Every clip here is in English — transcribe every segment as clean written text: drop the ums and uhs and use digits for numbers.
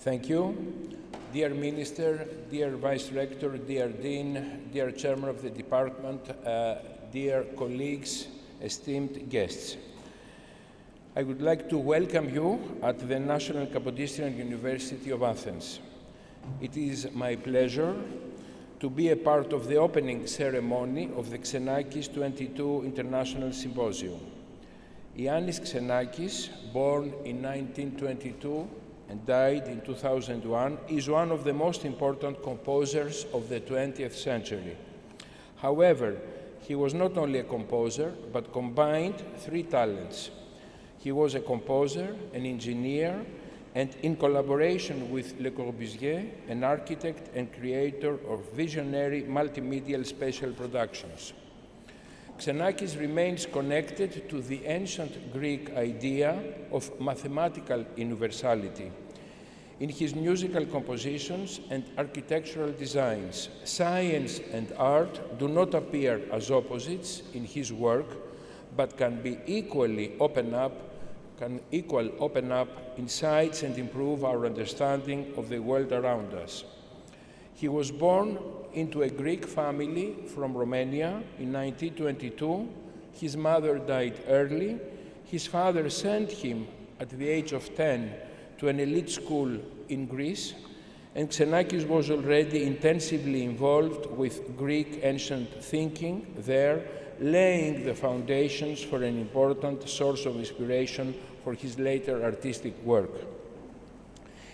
Thank you. Dear Minister, dear Vice Rector, dear Dean, dear Chairman of the Department, dear colleagues, esteemed guests. I would like to welcome you at the National Kapodistrian University of Athens. It is my pleasure to be a part of the opening ceremony of the XENAKIS 22 International Symposium. Yannis XENAKIS, born in 1922 and died in 2001, is one of the most important composers of the 20th century. However, he was not only a composer, but combined three talents. He was a composer, an engineer, and in collaboration with Le Corbusier, an architect and creator of visionary multimedial spatial productions. XENAKIS remains connected to the ancient Greek idea of mathematical universality. In his musical compositions and architectural designs, science and art do not appear as opposites in his work, but can open up insights and improve our understanding of the world around us. He was born into a Greek family from Romania in 1922. His mother died early. His father sent him at the age of 10 to an elite school in Greece, and XENAKIS was already intensively involved with Greek ancient thinking there, laying the foundations for an important source of inspiration for his later artistic work.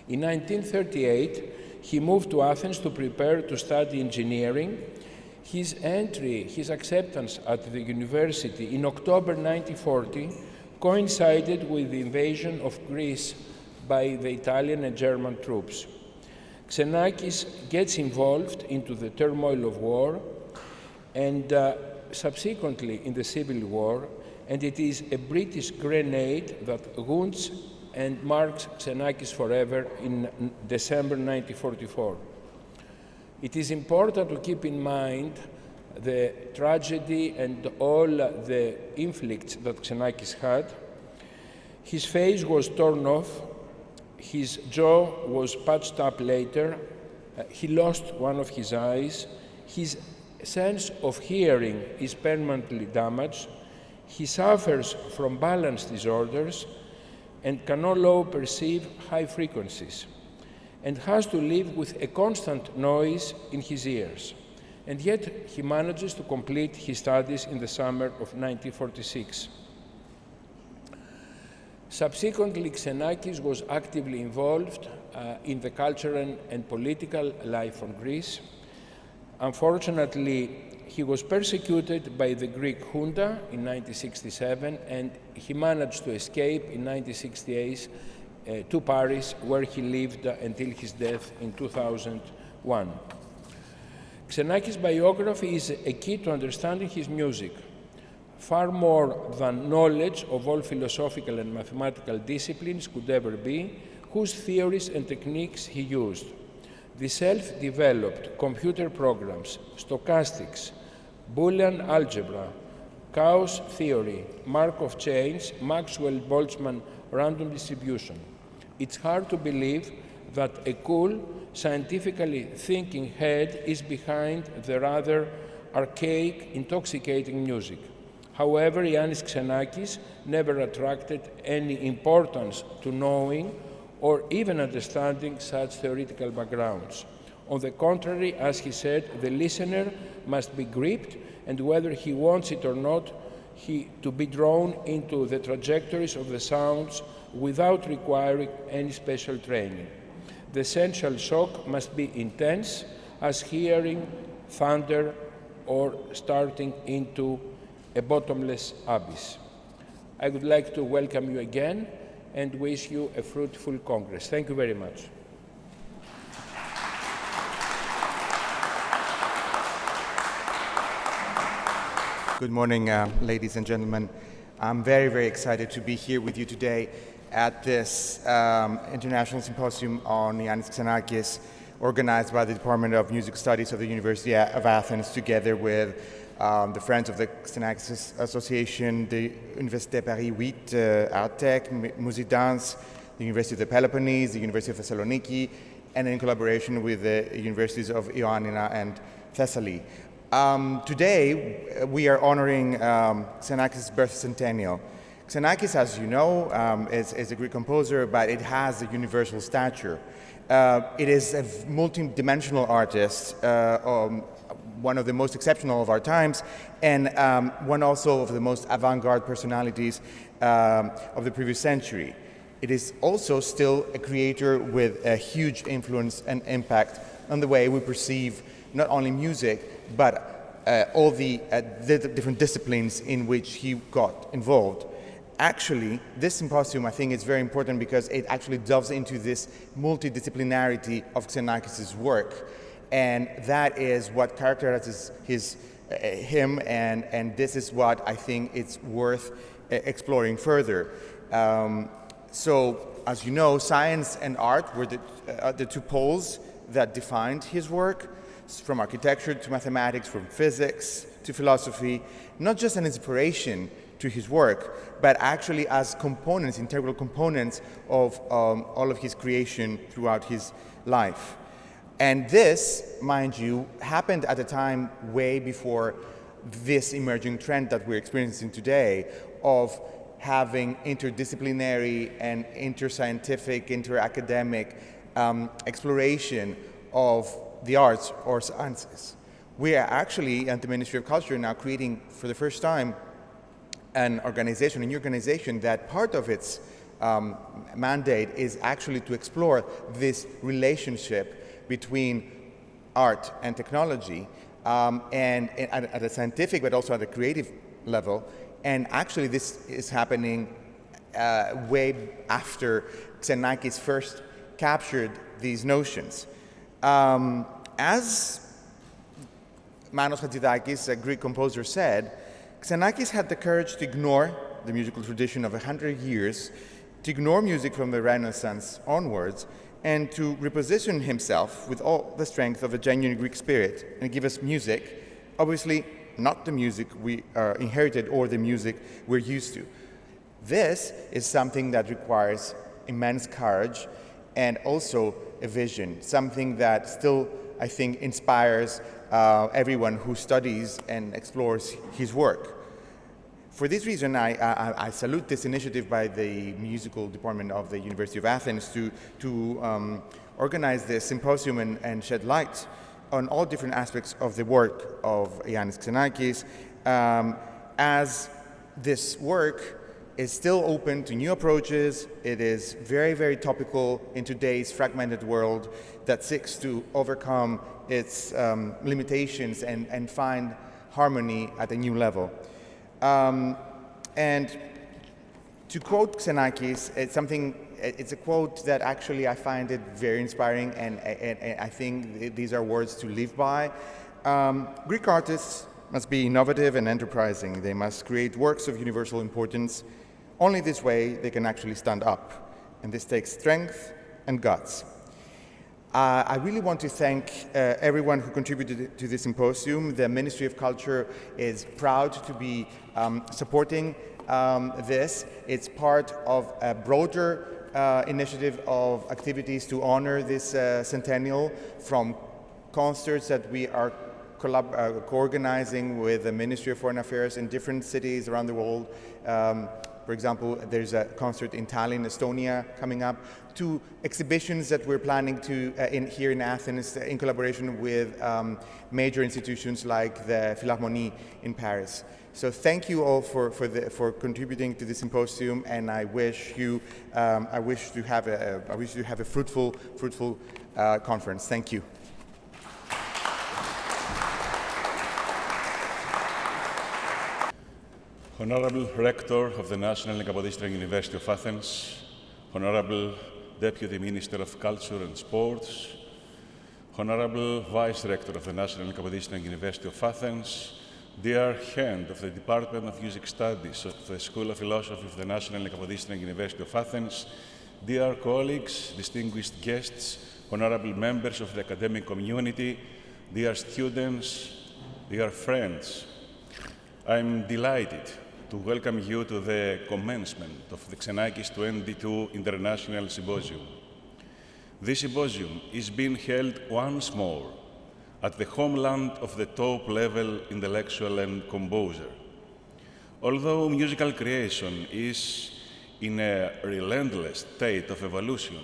In 1938, he moved to Athens to prepare to study engineering. His acceptance at the university in October 1940 coincided with the invasion of Greece by the Italian and German troops. XENAKIS gets involved into the turmoil of war and subsequently in the Civil War, and it is a British grenade that wounds and marks XENAKIS forever in December 1944. It is important to keep in mind the tragedy and all the inflicts that XENAKIS had. His face was torn off, his jaw was patched up later, he lost one of his eyes, his sense of hearing is permanently damaged, he suffers from balance disorders and can no longer perceive high frequencies, and has to live with a constant noise in his ears. And yet he manages to complete his studies in the summer of 1946. Subsequently, XENAKIS was actively involved in the cultural and political life of Greece. Unfortunately, he was persecuted by the Greek junta in 1967, and he managed to escape in 1968 to Paris, where he lived until his death in 2001. XENAKIS' biography is a key to understanding his music. Far more than knowledge of all philosophical and mathematical disciplines could ever be, whose theories and techniques he used. The self-developed computer programs, stochastics, Boolean algebra, chaos theory, Markov chains, Maxwell-Boltzmann random distribution. It's hard to believe that a cool, scientifically thinking head is behind the rather archaic, intoxicating music. However, Yannis XENAKIS never attracted any importance to knowing or even understanding such theoretical backgrounds. On the contrary, as he said, the listener must be gripped, and whether he wants it or not, to be drawn into the trajectories of the sounds without requiring any special training. The sensual shock must be intense, as hearing thunder or starting into a bottomless abyss. I would like to welcome you again and wish you a fruitful Congress. Thank you very much. Good morning, ladies and gentlemen. I'm very, very excited to be here with you today at this international symposium on Yannis XENAKIS, organized by the Department of Music Studies of the University of Athens, together with the Friends of the XENAKIS Association, the Université Paris 8, Artec, Musidance, the University of the Peloponnese, the University of Thessaloniki, and in collaboration with the universities of Ioannina and Thessaly. Today, we are honoring XENAKIS' birth centennial. XENAKIS, as you know, is a Greek composer, but it has a universal stature. It is a multi-dimensional artist, one of the most exceptional of our times, and one also of the most avant-garde personalities of the previous century. It is also still a creator with a huge influence and impact on the way we perceive not only music, but all the different disciplines in which he got involved. Actually, this symposium, I think, is very important because it actually delves into this multidisciplinarity of XENAKIS' work, and that is what characterizes him, and this is what I think it's worth exploring further. So, as you know, science and art were the two poles that defined his work, from architecture to mathematics, from physics to philosophy, not just an inspiration to his work, but actually as components, integral components of all of his creation throughout his life. And this, mind you, happened at a time way before this emerging trend that we're experiencing today of having interdisciplinary and interscientific, interacademic exploration of the arts or sciences. We are actually, at the Ministry of Culture, now creating for the first time a new organization that part of its mandate is actually to explore this relationship between art and technology, and at a scientific but also at a creative level. And actually this is happening way after XENAKIS first captured these notions. As Manos Hatzidakis, a Greek composer, said, XENAKIS had the courage to ignore the musical tradition of 100 years, to ignore music from the Renaissance onwards, and to reposition himself with all the strength of a genuine Greek spirit and give us music, obviously not the music we inherited or the music we're used to. This is something that requires immense courage and also a vision, something that still, I think, inspires everyone who studies and explores his work. For this reason, I salute this initiative by the musical department of the University of Athens to organize this symposium and shed light on all different aspects of the work of Ioannis XENAKIS, as this work is still open to new approaches. It is very, very topical in today's fragmented world that seeks to overcome its limitations and find harmony at a new level. And to quote XENAKIS, it's a quote that actually I find it very inspiring, and I think these are words to live by. Greek artists must be innovative and enterprising. They must create works of universal importance. Only this way they can actually stand up, and this takes strength and guts. I really want to thank everyone who contributed to this symposium. The Ministry of Culture is proud to be supporting this. It's part of a broader initiative of activities to honor this centennial, from concerts that we are co-organizing with the Ministry of Foreign Affairs in different cities around the world. For example, there's a concert in Tallinn, Estonia, coming up, to exhibitions that we're planning to here in Athens in collaboration with major institutions like the Philharmonie in Paris. So thank you all for contributing to this symposium, and I wish you to have a fruitful conference. Thank you. Honorable Rector of the National and Kapodistrian University of Athens, Honorable Deputy Minister of Culture and Sports, Honorable Vice Rector of the National and Kapodistrian University of Athens, dear Head of the Department of Music Studies of the School of Philosophy of the National and Kapodistrian University of Athens, dear colleagues, distinguished guests, honorable members of the academic community, dear students, dear friends, I'm delighted to welcome you to the commencement of the XENAKIS 22 International Symposium. This symposium is being held once more at the homeland of the top-level intellectual and composer. Although musical creation is in a relentless state of evolution,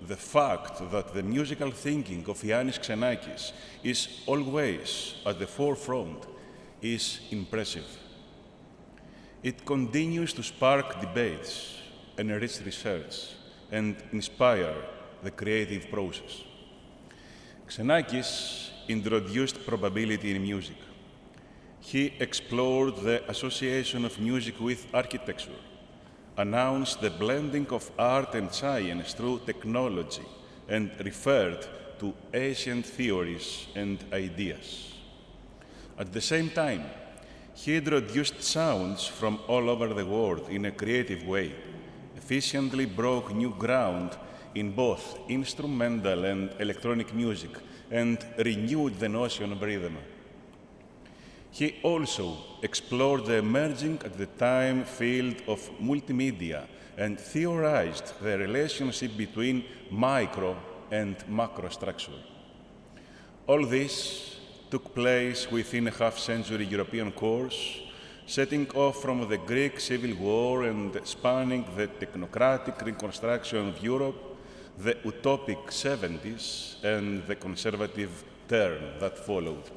the fact that the musical thinking of Yannis XENAKIS is always at the forefront is impressive. It continues to spark debates, enrich research, and inspire the creative process. XENAKIS introduced probability in music. He explored the association of music with architecture, announced the blending of art and science through technology, and referred to ancient theories and ideas. At the same time, he introduced sounds from all over the world in a creative way, efficiently broke new ground in both instrumental and electronic music, and renewed the notion of rhythm. He also explored the emerging at the time field of multimedia and theorized the relationship between micro and macro structure. All this took place within a half-century European course, setting off from the Greek Civil War and spanning the technocratic reconstruction of Europe, the utopic 70s, and the conservative turn that followed.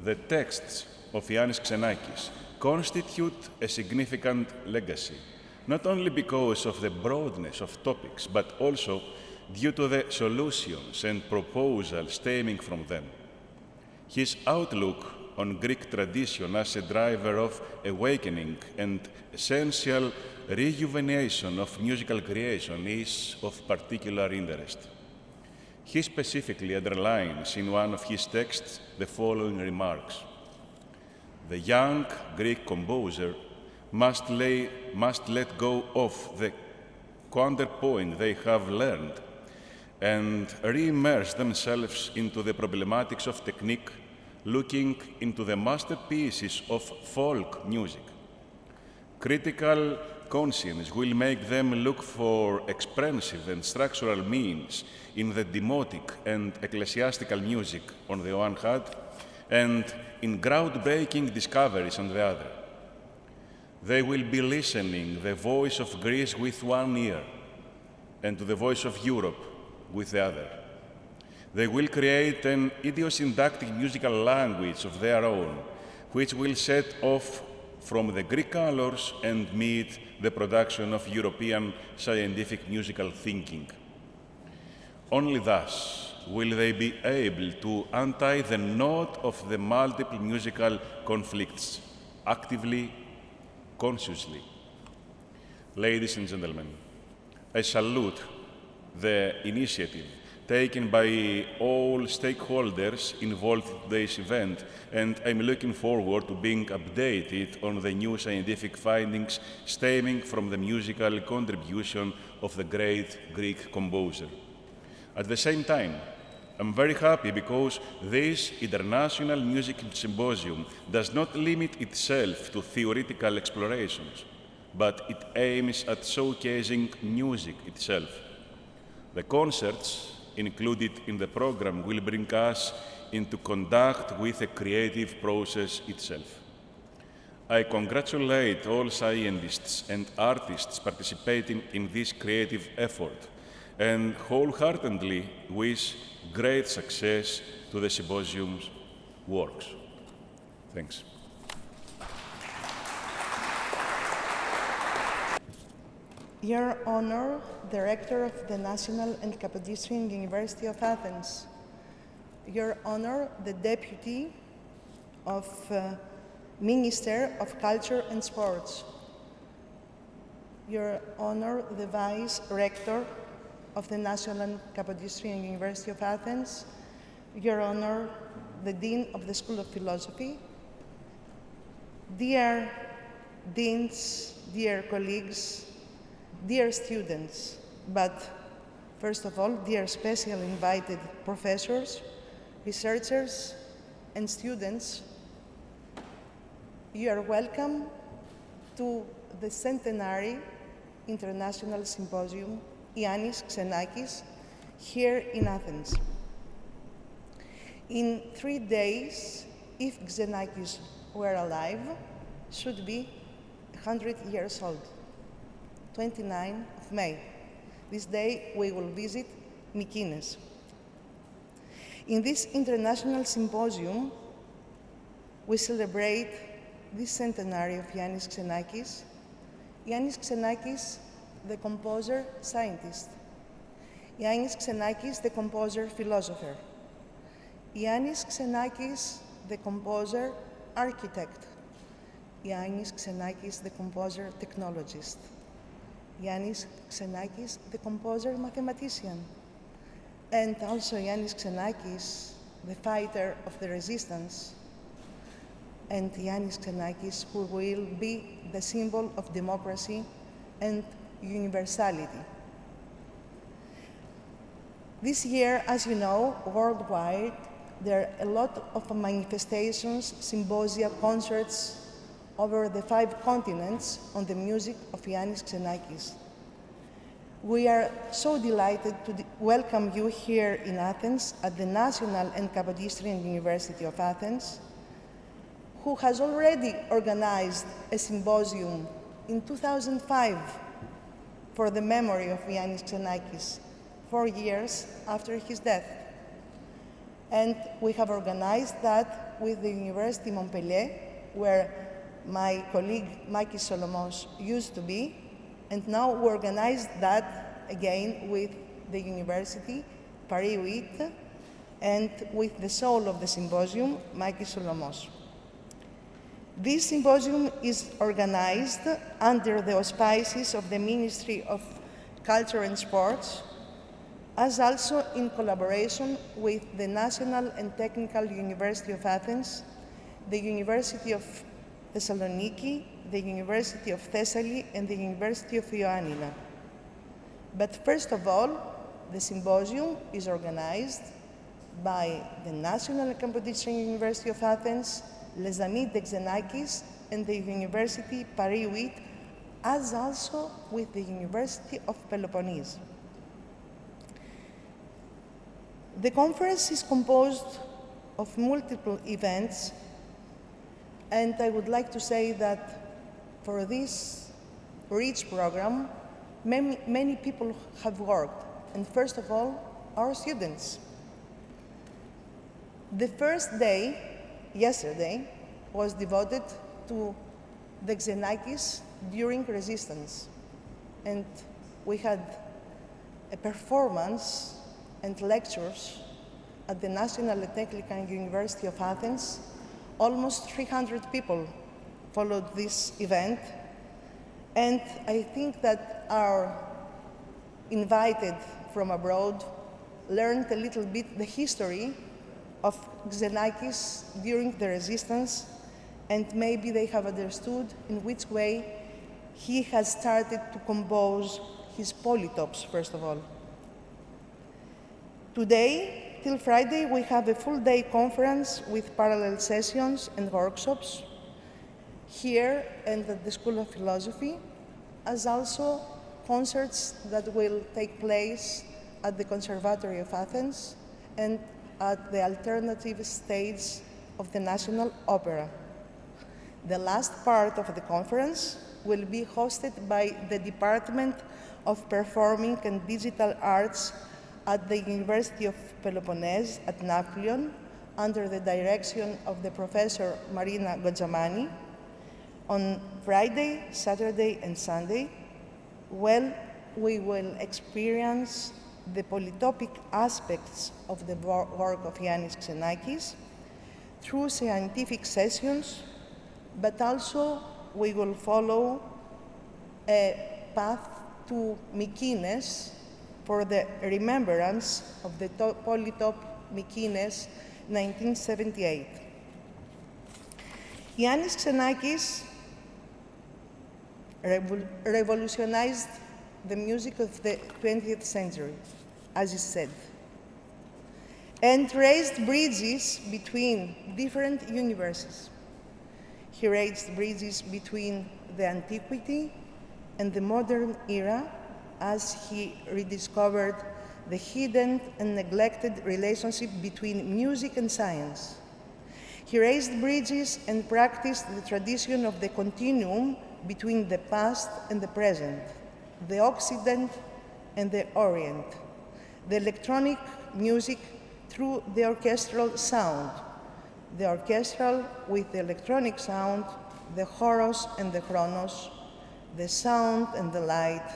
The texts of Yannis XENAKIS constitute a significant legacy, not only because of the broadness of topics, but also due to the solutions and proposals stemming from them. His outlook on Greek tradition as a driver of awakening and essential rejuvenation of musical creation is of particular interest. He specifically underlines in one of his texts the following remarks: the young Greek composer must let go of the counterpoint they have learned and re-immerse themselves into the problematics of technique, looking into the masterpieces of folk music. Critical conscience will make them look for expressive and structural means in the demotic and ecclesiastical music on the one hand, and in groundbreaking discoveries on the other. They will be listening the voice of Greece with one ear and to the voice of Europe with the other. They will create an idiosyncratic musical language of their own, which will set off from the Greek colors and meet the production of European scientific musical thinking. Only thus will they be able to untie the knot of the multiple musical conflicts, actively, consciously. Ladies and gentlemen, I salute the initiative taken by all stakeholders involved in today's event, and I'm looking forward to being updated on the new scientific findings stemming from the musical contribution of the great Greek composer. At the same time, I'm very happy because this International Music Symposium does not limit itself to theoretical explorations, but it aims at showcasing music itself. The concerts included in the program will bring us into contact with the creative process itself. I congratulate all scientists and artists participating in this creative effort and wholeheartedly wish great success to the symposium's works. Thanks. Your Honor, the Rector of the National and Kapodistrian University of Athens, Your Honor, the Deputy of Minister of Culture and Sports, Your Honor, the Vice Rector of the National and Kapodistrian University of Athens, Your Honor, the Dean of the School of Philosophy, dear Deans, dear colleagues, dear students, but first of all, dear special invited professors, researchers, and students, you are welcome to the centenary International Symposium XENAKIS here in Athens. In 3 days, if XENAKIS were alive, should be 100 years old, 29th of May. This day we will visit Mykines. In this international symposium, we celebrate this centenary of Yannis XENAKIS. Yannis XENAKIS, the composer, scientist. Yannis XENAKIS, the composer, philosopher. Yannis XENAKIS, the composer, architect. Yannis XENAKIS, the composer, technologist. Yannis XENAKIS, the composer, mathematician. And also Yannis XENAKIS, the fighter of the resistance. And Yannis XENAKIS, who will be the symbol of democracy and universality. This year, as you know, worldwide, there are a lot of manifestations, symposia, concerts over the 5 continents on the music of Yannis XENAKIS. We are so delighted to welcome you here in Athens at the National and Kapodistrian University of Athens, who has already organized a symposium in 2005 for the memory of Yannis XENAKIS, 4 years after his death. And we have organized that with the Université Montpellier, where my colleague Makis Solomos used to be, and now we organized that again with the University, Paris 8, and with the soul of the symposium, Makis Solomos. This symposium is organized under the auspices of the Ministry of Culture and Sports, as also in collaboration with the National and Technical University of Athens, the University of Thessaloniki, the University of Thessaly, and the University of Ioannina. But first of all, the symposium is organized by the National and Kapodistrian University of Athens, Les Amis d'Xenakis, and the University Paris 8, as also with the University of Peloponnese. The conference is composed of multiple events, and I would like to say that for this rich program, many people have worked, and first of all, our students. The first day, yesterday, was devoted to the XENAKIS during resistance, and we had a performance and lectures at the National and Technical University of Athens. Almost 300 people followed this event, and I think that our invited from abroad learned a little bit the history of XENAKIS during the resistance, and maybe they have understood in which way he has started to compose his polytopes, first of all. Today, till Friday, we have a full-day conference with parallel sessions and workshops here and at the School of Philosophy, as also concerts that will take place at the Conservatory of Athens and at the alternative stage of the National Opera. The last part of the conference will be hosted by the Department of Performing and Digital Arts at the University of Peloponnese at Nαύπλιο, under the direction of the Professor Marina Godjamani, on Friday, Saturday, and Sunday. Well, we will experience the polytopic aspects of the work of Yannis XENAKIS through scientific sessions, but also we will follow a path to Mykines for the remembrance of the polytope Mykines 1978. Yannis XENAKIS revolutionized the music of the 20th century, as is said, and raised bridges between different universes. He raised bridges between the antiquity and the modern era as he rediscovered the hidden and neglected relationship between music and science. He raised bridges and practiced the tradition of the continuum between the past and the present, the Occident and the Orient, the electronic music through the orchestral sound, the orchestral with the electronic sound, the horos and the chronos, the sound and the light,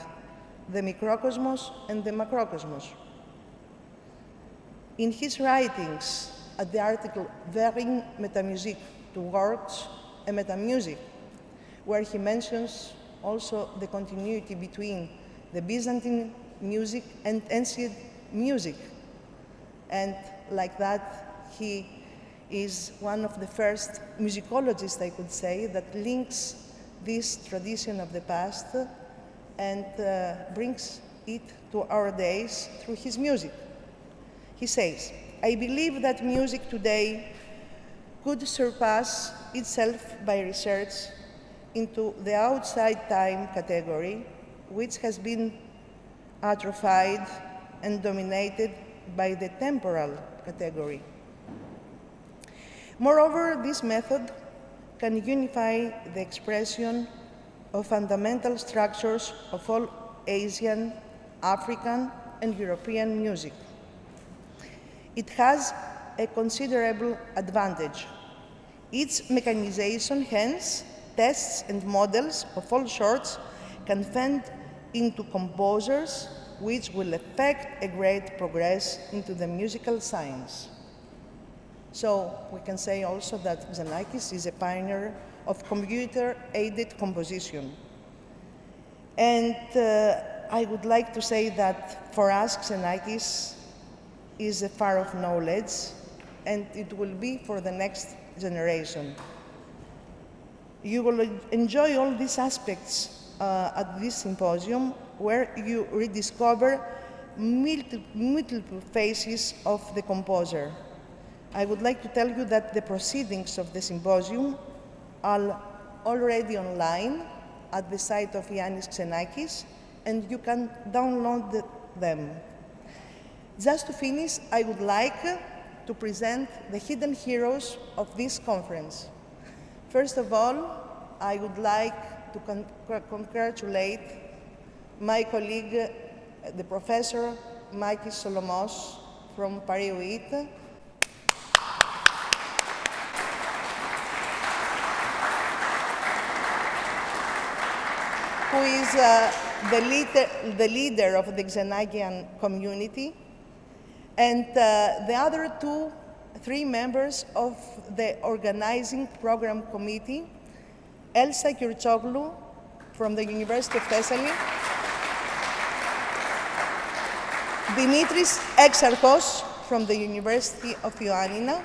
the microcosmos and the macrocosmos. In his writings, at the article Verin Metamusique towards a Metamusic, where he mentions also the continuity between the Byzantine music and ancient music. And like that, he is one of the first musicologists, I could say, that links this tradition of the past and brings it to our days through his music. He says, I believe that music today could surpass itself by research into the outside time category, which has been atrophied and dominated by the temporal category. Moreover, this method can unify the expression of fundamental structures of all Asian, African, and European music. It has a considerable advantage. Its mechanization, hence, tests and models of all sorts can fend into composers which will effect a great progress into the musical science. So we can say also that XENAKIS is a pioneer of computer-aided composition. And I would like to say that for us, XENAKIS is a fire of knowledge, and it will be for the next generation. You will enjoy all these aspects at this symposium, where you rediscover multiple phases of the composer. I would like to tell you that the proceedings of the symposium are already online at the site of Yannis XENAKIS, and you can download them. Just to finish, I would like to present the hidden heroes of this conference. First of all, I would like to congratulate my colleague, the Professor Makis Solomos from Paris, who is the leader of the Xenakian community, and the other three members of the organizing program committee, Elsa Kirchoglu from the University of Thessaly, Dimitris Exarchos from the University of Ioannina,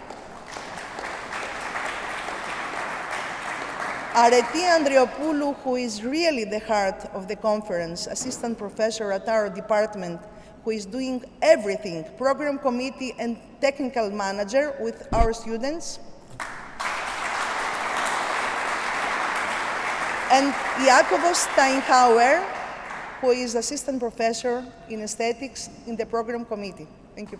Areti Andreopoulou, who is really the heart of the conference, assistant professor at our department, who is doing everything, program committee and technical manager with our students. And Iacovos Steinhauer, who is assistant professor in aesthetics in the program committee. Thank you.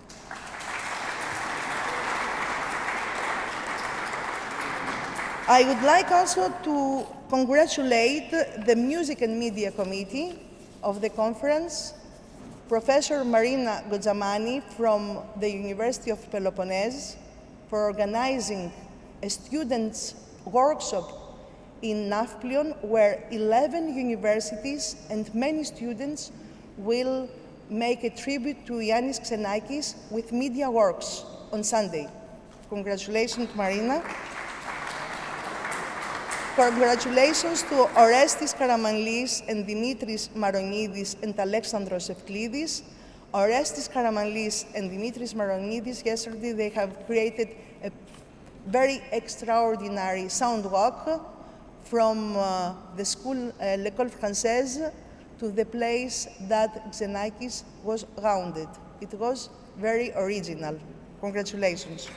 I would like also to congratulate the Music and Media Committee of the conference, Professor Marina Gojamani from the University of Peloponnese for organizing a students' workshop in Nαύπλιο, where 11 universities and many students will make a tribute to Yannis XENAKIS with media works on Sunday. Congratulations, Marina. Congratulations to Orestis Karamanlis and Dimitris Maronidis and Alexandros Evklidis. Orestis Karamanlis and Dimitris Maronidis, yesterday they have created a very extraordinary sound walk from the school L'École Française to the place that XENAKIS was grounded. It was very original. Congratulations.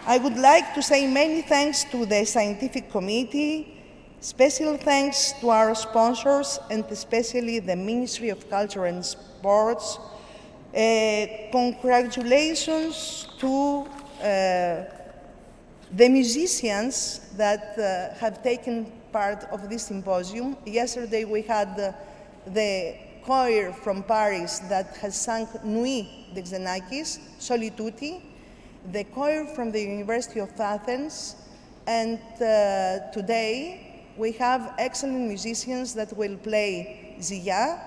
I would like to say many thanks to the scientific committee, special thanks to our sponsors, and especially the Ministry of Culture and Sports. Congratulations to the musicians that have taken part of this symposium. Yesterday we had the choir from Paris that has sung Nuit de XENAKIS, Soli Tutti, the choir from the University of Athens, and today we have excellent musicians that will play Zyia,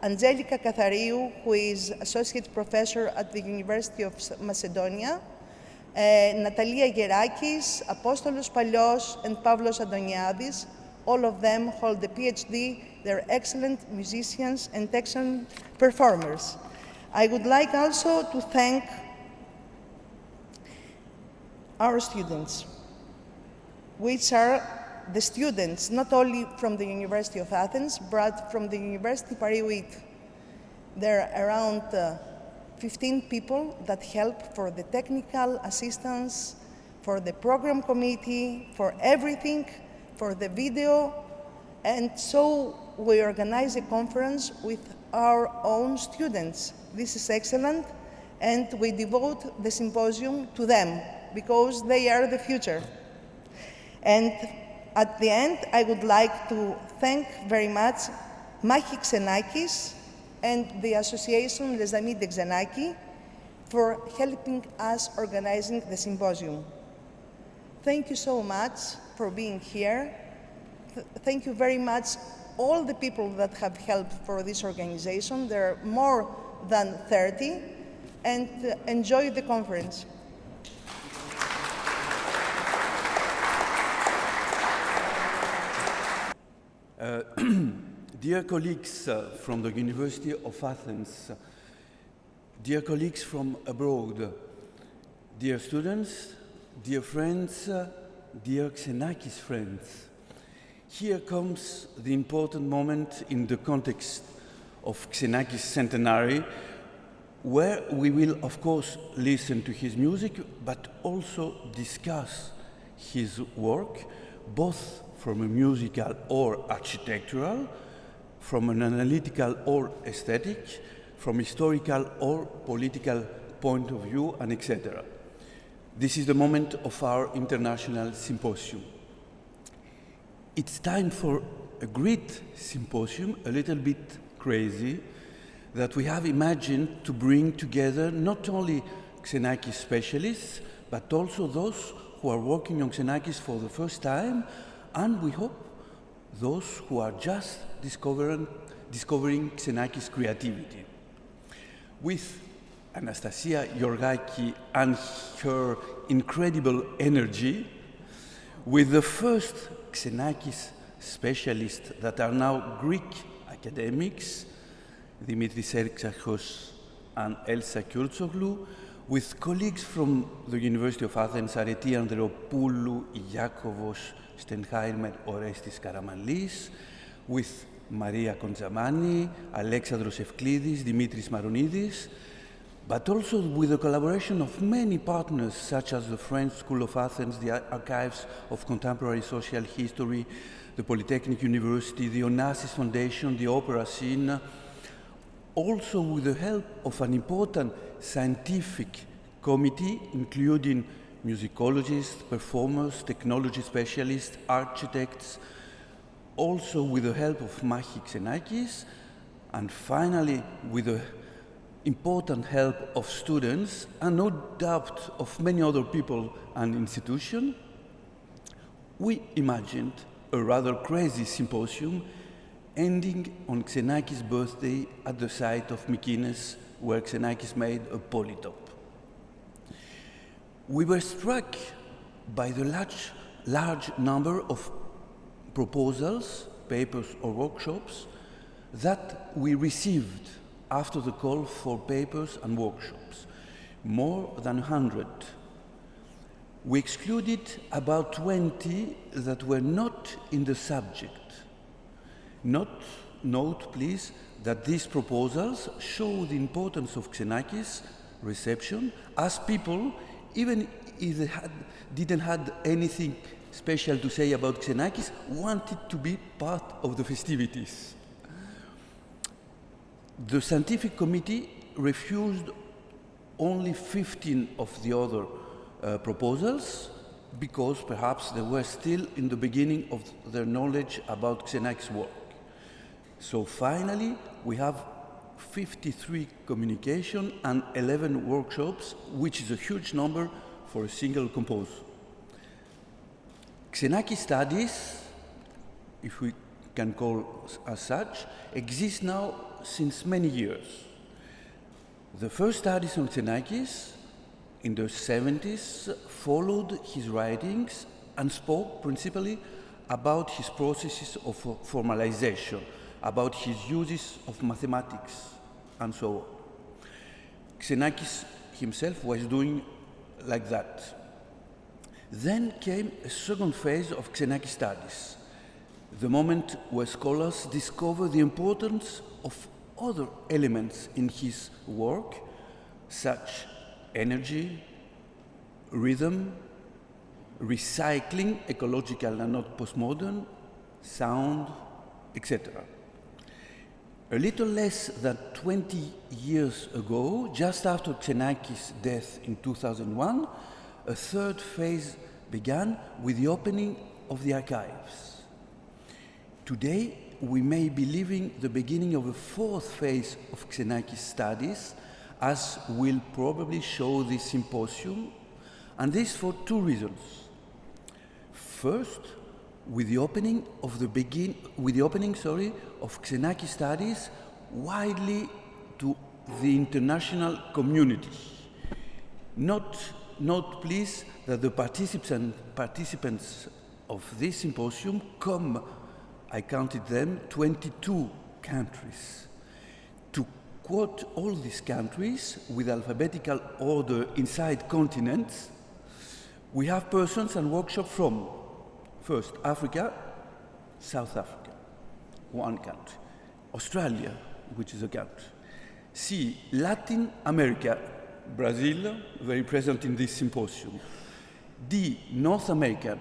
Aggeliki Kathariou, who is Associate Professor at the University of Macedonia, Natalia Geraki, Apostolos Palios, and Pavlos Antoniadis. All of them hold a PhD. They're excellent musicians and excellent performers. I would like also to thank our students, which are the students not only from the University of Athens, but from the University Paris. There are around 15 people that help for the technical assistance, for the program committee, for everything, for the video. And so we organize a conference with our own students. This is excellent, and we devote the symposium to them because they are the future. And at the end, I would like to thank very much Makis XENAKIS and the association Les Amis de XENAKI for helping us organizing the symposium. Thank you so much for being here. Thank you very much all the people that have helped for this organization. There are more than 30, and enjoy the conference. Dear colleagues from the University of Athens, dear colleagues from abroad, dear students, dear friends, dear XENAKIS friends, here comes the important moment in the context of XENAKIS centenary, where we will, of course, listen to his music, but also discuss his work, both from a musical or architectural, from an analytical or aesthetic, from historical or political point of view, and etc. This is the moment of our international symposium. It's time for a great symposium, a little bit crazy, that we have imagined to bring together not only XENAKIS specialists, but also those who are working on XENAKIS for the first time, and we hope those who are just discovering XENAKIS creativity. With Anastasia Georgaki and her incredible energy, with the first XENAKIS specialists that are now Greek academics, Dimitris Erxachos and Elsa Kyourtsoglou, with colleagues from the University of Athens, Areti Andreopoulou, Iakovos, Stenheimer, Orestis Karamanlis, with Maria Konzamani, Alexandros Evklidis, Dimitris Maronidis, but also with the collaboration of many partners, such as the French School of Athens, the Archives of Contemporary Social History, the Polytechnic University, the Onassis Foundation, the Opera Scene, also with the help of an important scientific committee, including musicologists, performers, technology specialists, architects, also with the help of Makis XENAKIS, and finally with the important help of students, and no doubt of many other people and institutions, we imagined a rather crazy symposium ending on XENAKIS' birthday at the site of Mykonos, where XENAKIS made a polytope. We were struck by the large number of proposals, papers, or workshops that we received after the call for papers and workshops, more than 100. We excluded about 20 that were not in the subject. Note, please, that these proposals show the importance of XENAKIS reception as people even if they didn't have anything special to say about XENAKIS, wanted to be part of the festivities. The scientific committee refused only 15 of the other proposals because perhaps they were still in the beginning of their knowledge about XENAKIS work. So finally, we have 53 communication and 11 workshops, which is a huge number for a single composer. XENAKIS studies, if we can call as such, exist now since many years. The first studies on XENAKIS in the 70s followed his writings and spoke principally about his processes of formalization, about his uses of mathematics, and so on. XENAKIS himself was doing like that. Then came a second phase of XENAKIS studies, the moment where scholars discover the importance of other elements in his work, such energy, rhythm, recycling, ecological and not postmodern, sound, etc. A little less than 20 years ago, just after XENAKIS' death in 2001, a third phase began with the opening of the archives. Today, we may be living the beginning of a fourth phase of XENAKIS studies, as will probably show this symposium, and this for two reasons. First, with the opening of XENAKIS studies widely to the international community. Note please that the participants of this symposium come, I counted them, 22 countries. To quote all these countries with alphabetical order inside continents, we have persons and workshops from, first, Africa, South Africa, one country. Australia, which is a country. C, Latin America, Brazil, very present in this symposium. D, North America,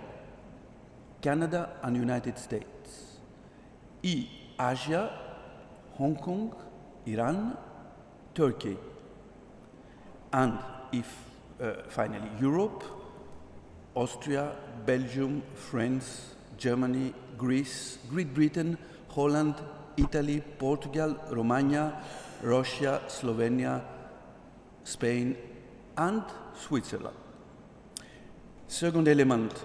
Canada and United States. E, Asia, Hong Kong, Iran, Turkey. And if, finally, Europe, Austria, Belgium, France, Germany, Greece, Great Britain, Holland, Italy, Portugal, Romania, Russia, Slovenia, Spain, and Switzerland. Second element,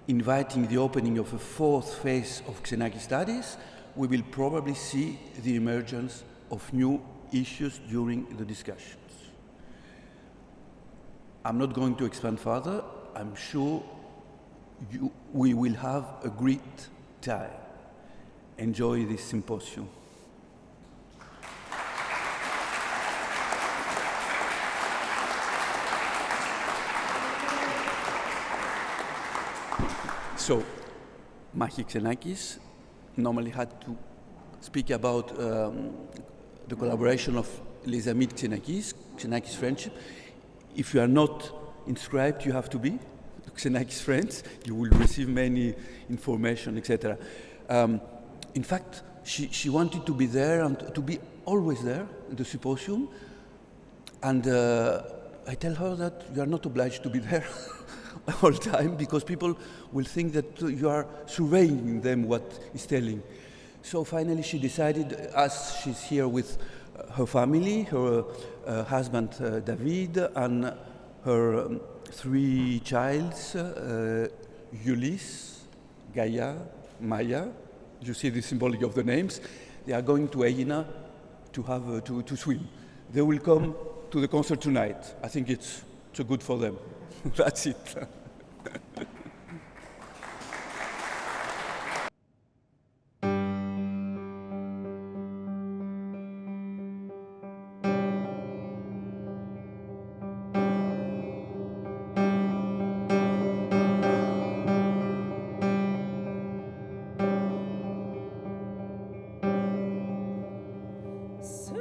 inviting the opening of a fourth phase of XENAKIS studies, we will probably see the emergence of new issues during the discussions. I'm not going to expand further. I'm sure we will have a great time. Enjoy this symposium. So, Makis XENAKIS normally had to speak about the collaboration of les amis de XENAKIS friendship. If you are not inscribed, you have to be XENAKIS friends. You will receive many information, etc. In fact, she wanted to be there and to be always there in the symposium. And I tell her that you are not obliged to be there all the time because people will think that you are surveying them what is telling. So finally she decided, as she's here with her family, her husband David and her three childs, Ulysse, Gaia, Maya, you see the symbolic of the names, they are going to Athena to have to swim. They will come to the concert tonight. I think it's good for them. That's it. Se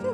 tu